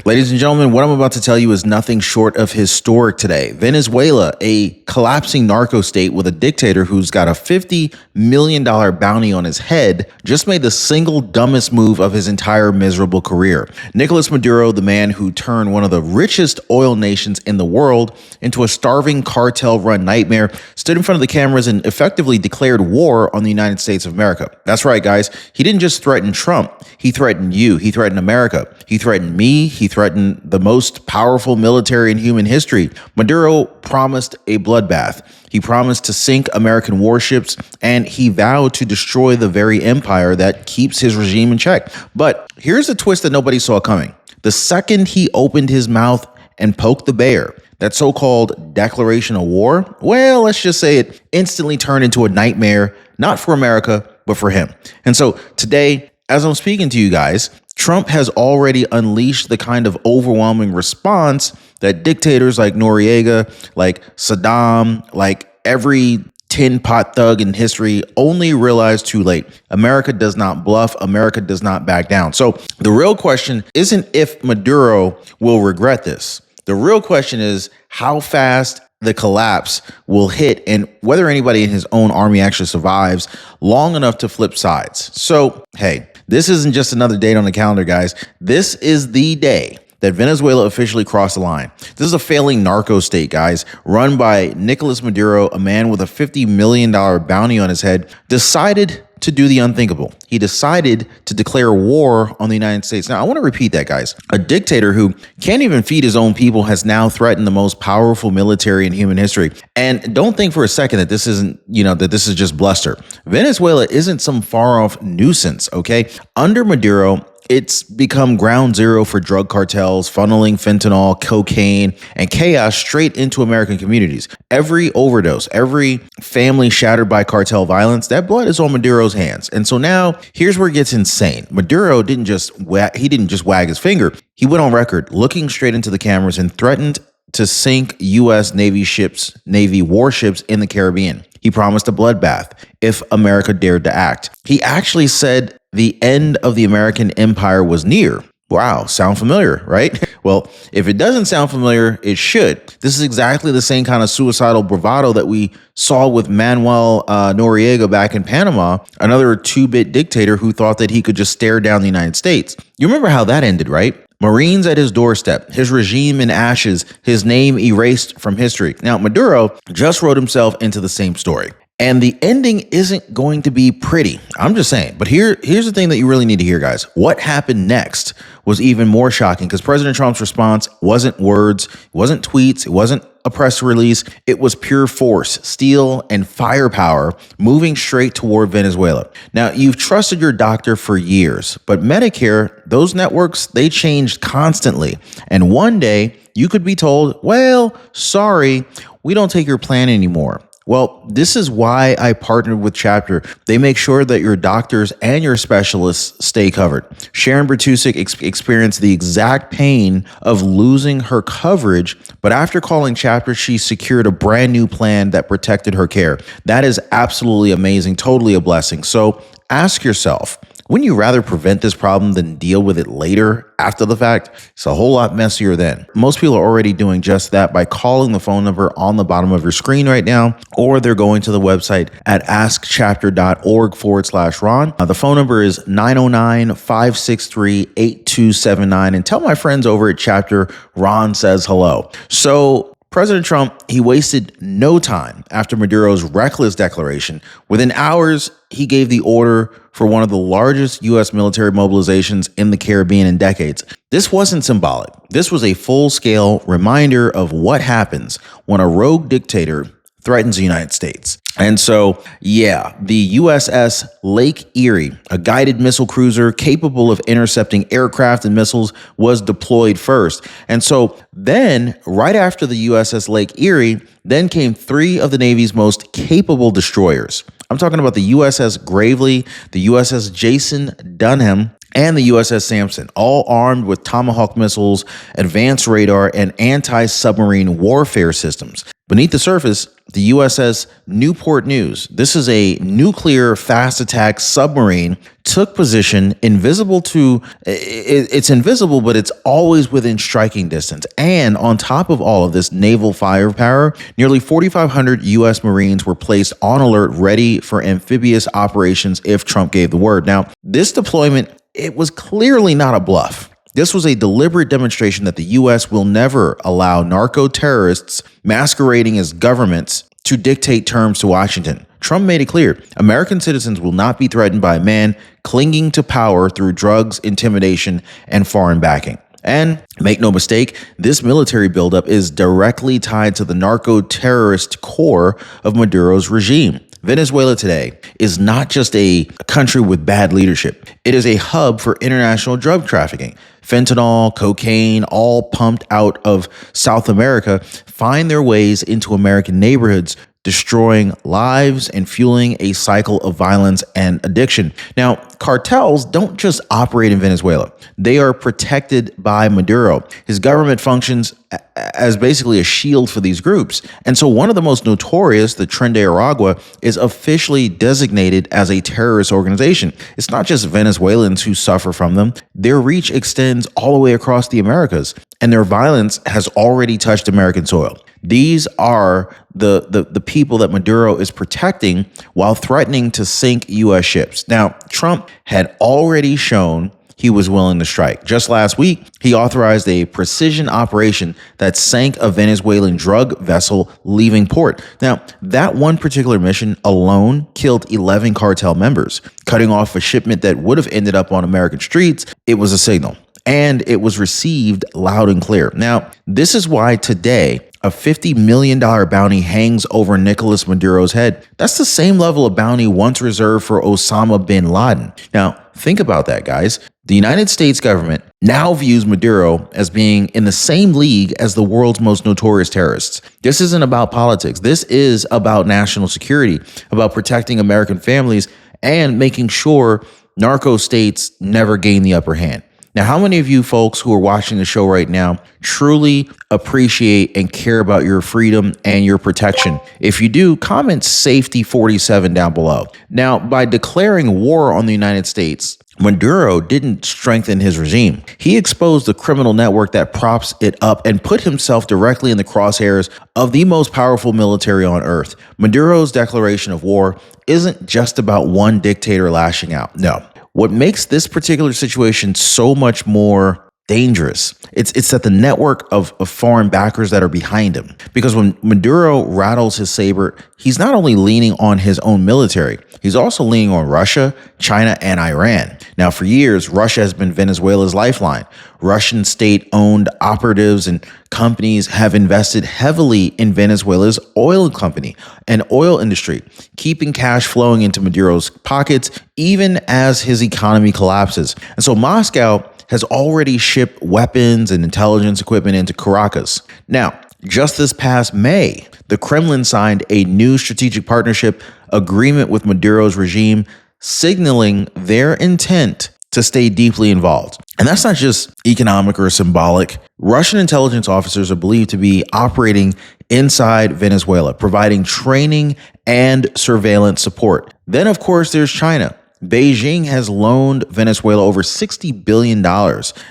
Ladies and gentlemen, what I'm about to tell you is nothing short of historic today. Venezuela, a collapsing narco state with a dictator who's got a $50 million bounty on his head, just made the single dumbest move of his entire miserable career. Nicolas Maduro, the man who turned one of the richest oil nations in the world into a starving cartel-run nightmare, stood in front of the cameras and effectively declared war on the United States of America. That's right, guys. He didn't just threaten Trump. He threatened you. He threatened America. He threatened me. He threatened the most powerful military in human history. Maduro promised a bloodbath. He promised to sink American warships, and he vowed to destroy the very empire that keeps his regime in check. But here's a twist that nobody saw coming. The second he opened his mouth and poked the bear, that so-called declaration of war, well, let's just say it instantly turned into a nightmare, not for America, but for him. And so today, as I'm speaking to you guys, Trump has already unleashed the kind of overwhelming response that dictators like Noriega, like Saddam, like every tin pot thug in history only realized too late. America does not bluff. America does not back down. So the real question isn't if Maduro will regret this. The real question is how fast the collapse will hit and whether anybody in his own army actually survives long enough to flip sides. So, hey, this isn't just another date on the calendar, guys. This is the day that Venezuela officially crossed the line. This is a failing narco state, guys, run by Nicolas Maduro, a man with a $50 million bounty on his head, decided to do the unthinkable. He decided to declare war on the United States. Now, I want to repeat that, guys. A dictator who can't even feed his own people has now threatened the most powerful military in human history. And don't think for a second that this isn't, that this is just bluster. Venezuela isn't some far off nuisance, okay? Under Maduro, it's become ground zero for drug cartels, funneling fentanyl, cocaine, and chaos straight into American communities. Every overdose, every family shattered by cartel violence, that blood is on Maduro's hands. And so now here's where it gets insane. Maduro didn't just wag his finger. He went on record looking straight into the cameras and threatened to sink U.S. Navy warships in the Caribbean. He promised a bloodbath if America dared to act. He actually said the end of the American empire was near. Wow, sound familiar, right? Well, if it doesn't sound familiar, it should. This is exactly the same kind of suicidal bravado that we saw with Manuel Noriega back in Panama, another two-bit dictator who thought that he could just stare down the United States. You remember how that ended, right? Marines at his doorstep, his regime in ashes, his name erased from history. Now, Maduro just wrote himself into the same story. And the ending isn't going to be pretty. I'm just saying. But here's the thing that you really need to hear, guys. What happened next was even more shocking because President Trump's response wasn't words, it wasn't tweets, it wasn't a press release. It was pure force, steel, and firepower moving straight toward Venezuela. Now, you've trusted your doctor for years, but Medicare, those networks, they changed constantly. And one day you could be told, well, sorry, we don't take your plan anymore. Well, this is why I partnered with Chapter. They make sure that your doctors and your specialists stay covered. Sharon Bertusik experienced the exact pain of losing her coverage, but after calling Chapter, she secured a brand new plan that protected her care. That is absolutely amazing, totally a blessing. So ask yourself, wouldn't you rather prevent this problem than deal with it later after the fact? It's a whole lot messier then. Most people are already doing just that by calling the phone number on the bottom of your screen right now, or they're going to the website at askchapter.org/Ron. The phone number is 909-563-8279. And tell my friends over at Chapter Ron says hello. So President Trump, he wasted no time after Maduro's reckless declaration. Within hours, he gave the order for one of the largest U.S. military mobilizations in the Caribbean in decades. This wasn't symbolic. This was a full-scale reminder of what happens when a rogue dictator threatens the United States. And so, yeah, the USS Lake Erie, a guided missile cruiser capable of intercepting aircraft and missiles, was deployed first. And so then, right after the USS Lake Erie, then came three of the Navy's most capable destroyers. I'm talking about the USS Gravely, the USS Jason Dunham, and the USS Sampson, all armed with Tomahawk missiles, advanced radar, and anti-submarine warfare systems. Beneath the surface, the USS Newport News. This is a nuclear fast attack submarine, took position invisible to it's invisible, but it's always within striking distance. And on top of all of this naval firepower, nearly 4,500 U.S. Marines were placed on alert, ready for amphibious operations if Trump gave the word. Now, this deployment, it was clearly not a bluff. This was a deliberate demonstration that the U.S. will never allow narco-terrorists masquerading as governments to dictate terms to Washington. Trump made it clear, American citizens will not be threatened by a man clinging to power through drugs, intimidation, and foreign backing. And make no mistake, this military buildup is directly tied to the narco-terrorist core of Maduro's regime. Venezuela today is not just a country with bad leadership. It is a hub for international drug trafficking. Fentanyl, cocaine, all pumped out of South America, find their ways into American neighborhoods, destroying lives and fueling a cycle of violence and addiction. Now, cartels don't just operate in Venezuela. They are protected by Maduro. His government functions as basically a shield for these groups. And so one of the most notorious, the Tren de Aragua, is officially designated as a terrorist organization. It's not just Venezuelans who suffer from them. Their reach extends all the way across the Americas, and their violence has already touched American soil. These are the people that Maduro is protecting while threatening to sink U.S. ships. Now, Trump had already shown he was willing to strike. Just last week, he authorized a precision operation that sank a Venezuelan drug vessel leaving port. Now, that one particular mission alone killed 11 cartel members, cutting off a shipment that would have ended up on American streets. It was a signal, and it was received loud and clear. Now, this is why today, a $50 million bounty hangs over Nicolas Maduro's head. That's the same level of bounty once reserved for Osama bin Laden. Now, think about that, guys. The United States government now views Maduro as being in the same league as the world's most notorious terrorists. This isn't about politics. This is about national security, about protecting American families and making sure narco states never gain the upper hand. Now, how many of you folks who are watching the show right now truly appreciate and care about your freedom and your protection? If you do, comment safety 47 down below. Now, by declaring war on the United States, Maduro didn't strengthen his regime. He exposed the criminal network that props it up and put himself directly in the crosshairs of the most powerful military on earth. Maduro's declaration of war isn't just about one dictator lashing out. No. What makes this particular situation so much more dangerous, it's that the network of foreign backers that are behind him. Because when Maduro rattles his saber, he's not only leaning on his own military, he's also leaning on Russia, China, and Iran. Now, for years, Russia has been Venezuela's lifeline. Russian state-owned operatives and companies have invested heavily in Venezuela's oil company and oil industry, keeping cash flowing into Maduro's pockets even as his economy collapses. And so Moscow has already shipped weapons and intelligence equipment into Caracas. Now, just this past May, the Kremlin signed a new strategic partnership agreement with Maduro's regime, signaling their intent to stay deeply involved. And that's not just economic or symbolic. Russian intelligence officers are believed to be operating inside Venezuela, providing training and surveillance support. Then, of course, there's China. Beijing has loaned Venezuela over $60 billion,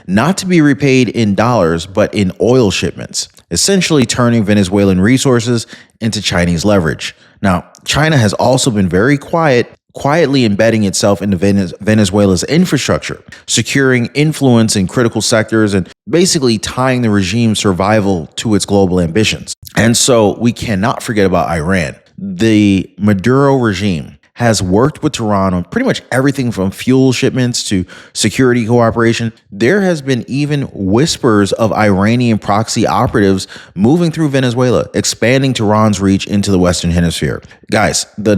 not to be repaid in dollars, but in oil shipments, essentially turning Venezuelan resources into Chinese leverage. Now, China has also been very quietly embedding itself into Venezuela's infrastructure, securing influence in critical sectors and basically tying the regime's survival to its global ambitions. And so we cannot forget about Iran. The Maduro regime has worked with Tehran on pretty much everything from fuel shipments to security cooperation. There has been even whispers of Iranian proxy operatives moving through Venezuela, expanding Tehran's reach into the Western Hemisphere. Guys, the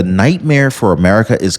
nightmare for America it's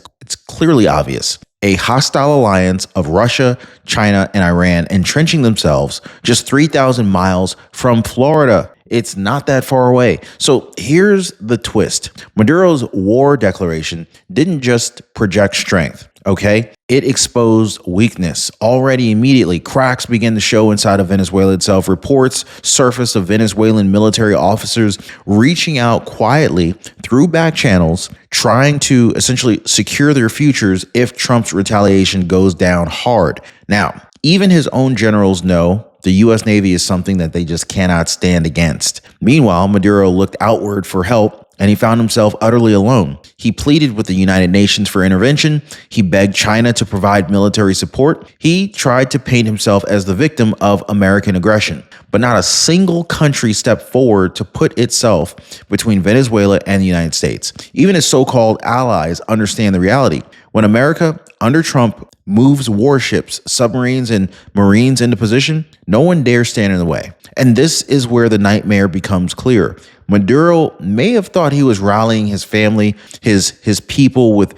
clearly obvious. A hostile alliance of Russia, China, and Iran entrenching themselves just 3,000 miles from Florida. It's not that far away. So here's the twist. Maduro's war declaration didn't just project strength. Okay. It exposed weakness. Already immediately, cracks began to show inside of Venezuela itself. Reports surfaced of Venezuelan military officers reaching out quietly through back channels, trying to essentially secure their futures if Trump's retaliation goes down hard. Now, even his own generals know the U.S. Navy is something that they just cannot stand against. Meanwhile, Maduro looked outward for help, and he found himself utterly alone. He pleaded with the United Nations for intervention. He begged China to provide military support. He tried to paint himself as the victim of American aggression. But not a single country stepped forward to put itself between Venezuela and the United States. Even his so-called allies understand the reality. When America, under Trump, moves warships, submarines, and Marines into position, no one dares stand in the way. And this is where the nightmare becomes clear. Maduro may have thought he was rallying his family, his people with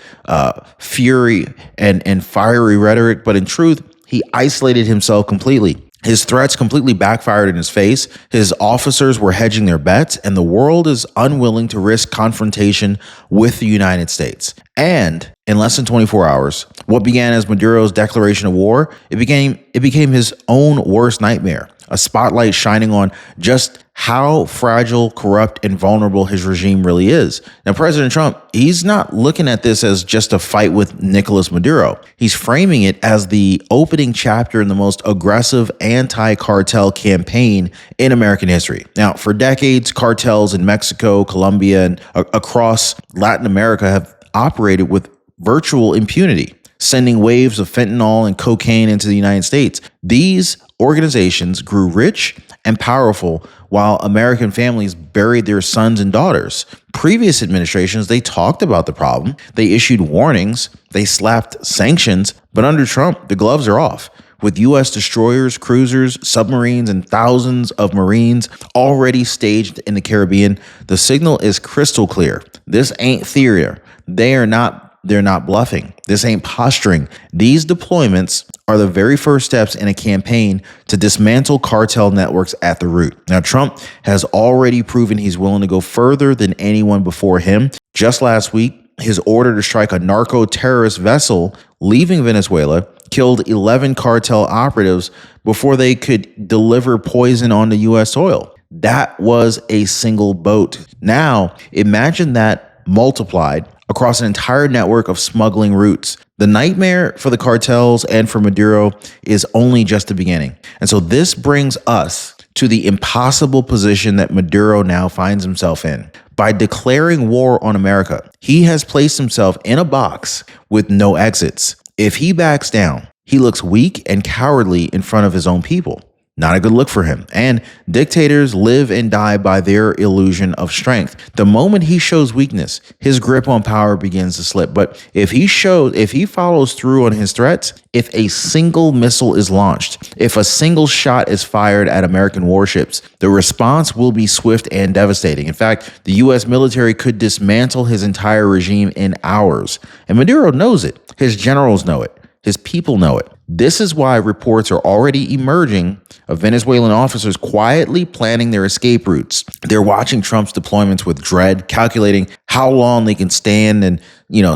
fury and fiery rhetoric, but in truth, he isolated himself completely. His threats completely backfired in his face. His officers were hedging their bets, and the world is unwilling to risk confrontation with the United States. And in less than 24 hours, what began as Maduro's declaration of war, it became his own worst nightmare. A spotlight shining on just how fragile, corrupt, and vulnerable his regime really is. Now, President Trump, he's not looking at this as just a fight with Nicolas Maduro. He's framing it as the opening chapter in the most aggressive anti-cartel campaign in American history. Now, for decades, cartels in Mexico, Colombia, and across Latin America have operated with virtual impunity, sending waves of fentanyl and cocaine into the United States. These organizations grew rich and powerful while American families buried their sons and daughters. Previous administrations, they talked about the problem. They issued warnings. They slapped sanctions. But under Trump, the gloves are off. With U.S. destroyers, cruisers, submarines, and thousands of Marines already staged in the Caribbean, the signal is crystal clear. This ain't theater. They're not bluffing. This ain't posturing. These deployments are the very first steps in a campaign to dismantle cartel networks at the root. Now, Trump has already proven he's willing to go further than anyone before him. Just last week, his order to strike a narco-terrorist vessel leaving Venezuela killed 11 cartel operatives before they could deliver poison onto U.S. soil. That was a single boat. Now, imagine that multiplied across an entire network of smuggling routes. The nightmare for the cartels and for Maduro is only just the beginning. And so this brings us to the impossible position that Maduro now finds himself in. By declaring war on America, he has placed himself in a box with no exits. If he backs down, he looks weak and cowardly in front of his own people. Not a good look for him. And dictators live and die by their illusion of strength. The moment he shows weakness, his grip on power begins to slip. But if he follows through on his threats, if a single missile is launched, if a single shot is fired at American warships, the response will be swift and devastating. In fact, the U.S. military could dismantle his entire regime in hours. And Maduro knows it. His generals know it. His people know it. This is why reports are already emerging of Venezuelan officers quietly planning their escape routes. They're watching Trump's deployments with dread, calculating how long they can stand and,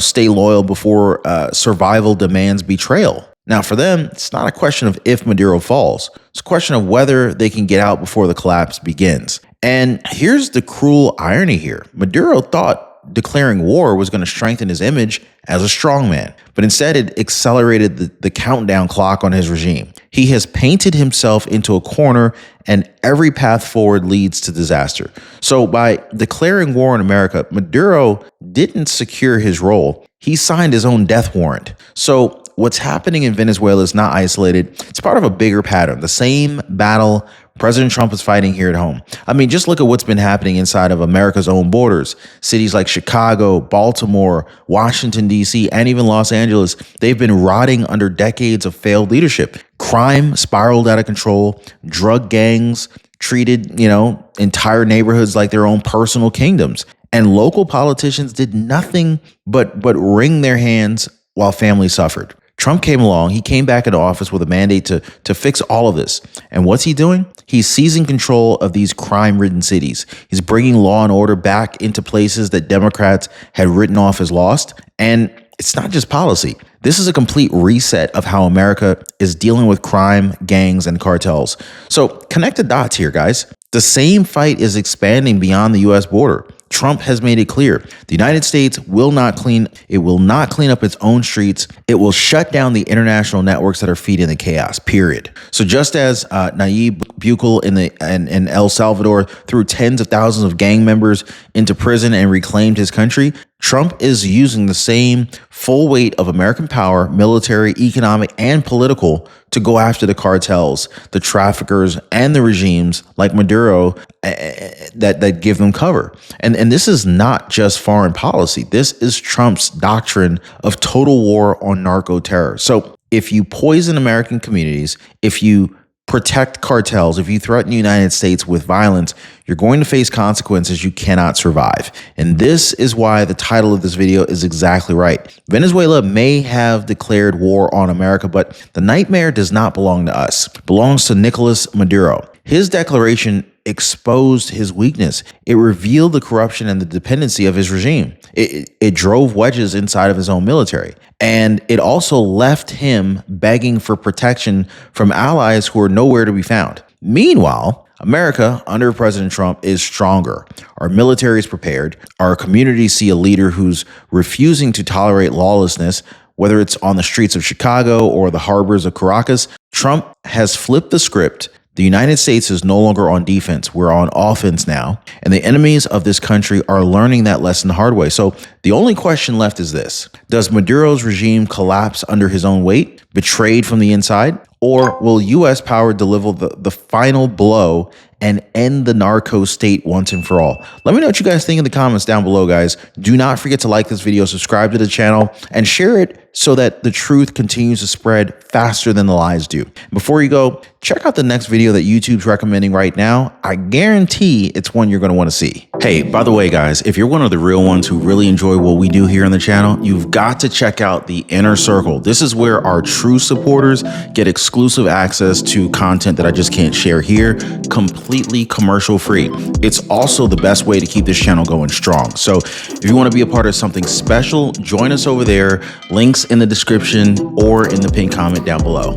stay loyal before survival demands betrayal. Now, for them, it's not a question of if Maduro falls. It's a question of whether they can get out before the collapse begins. And here's the cruel irony here. Maduro thought declaring war was going to strengthen his image as a strongman, but instead it accelerated the countdown clock on his regime. He has painted himself into a corner, and every path forward leads to disaster. So by declaring war on America, Maduro didn't secure his role. He signed his own death warrant. So what's happening in Venezuela is not isolated. It's part of a bigger pattern, the same battle President Trump is fighting here at home. I mean, just look at what's been happening inside of America's own borders. Cities like Chicago, Baltimore, Washington, D.C., and even Los Angeles, they've been rotting under decades of failed leadership. Crime spiraled out of control. Drug gangs treated, entire neighborhoods like their own personal kingdoms. And local politicians did nothing but wring their hands while families suffered. Trump came along. He came back into office with a mandate to fix all of this. And what's he doing? He's seizing control of these crime-ridden cities. He's bringing law and order back into places that Democrats had written off as lost. And it's not just policy. This is a complete reset of how America is dealing with crime, gangs, and cartels. So connect the dots here, guys. The same fight is expanding beyond the US border. Trump has made it clear the United States will not clean up its own streets. It will shut down the international networks that are feeding the chaos, period. So just as Nayib Bukele in El Salvador threw tens of thousands of gang members into prison and reclaimed his country, Trump is using the same full weight of American power, military, economic, and political to go after the cartels, the traffickers, and the regimes like Maduro that give them cover. And this is not just foreign policy. This is Trump's doctrine of total war on narco terror. So if you poison American communities, if you protect cartels, if you threaten the United States with violence, you're going to face consequences you cannot survive. And this is why the title of this video is exactly right. Venezuela may have declared war on America, but the nightmare does not belong to us. It belongs to Nicolas Maduro. His declaration exposed his weakness. It revealed the corruption and the dependency of his regime. It drove wedges inside of his own military. And it also left him begging for protection from allies who are nowhere to be found. Meanwhile, America, under President Trump, is stronger. Our military is prepared. Our communities see a leader who's refusing to tolerate lawlessness, whether it's on the streets of Chicago or the harbors of Caracas. Trump has flipped the script. The United States is no longer on defense. We're on offense now. And the enemies of this country are learning that lesson the hard way. So the only question left is this: does Maduro's regime collapse under his own weight, betrayed from the inside? Or will U.S. power deliver the final blow and end the narco state once and for all? Let me know what you guys think in the comments down below, guys. Do not forget to like this video, subscribe to the channel, and share it so that the truth continues to spread faster than the lies do. Before you go, check out the next video that YouTube's recommending right now. I guarantee it's one you're going to want to see. Hey, by the way, guys, if you're one of the real ones who really enjoy what we do here on the channel, you've got to check out the Inner Circle. This is where our true supporters get exclusive access to content that I just can't share here, completely commercial free. It's also the best way to keep this channel going strong. So if you want to be a part of something special, join us over there. Links in the description or in the pinned comment down below.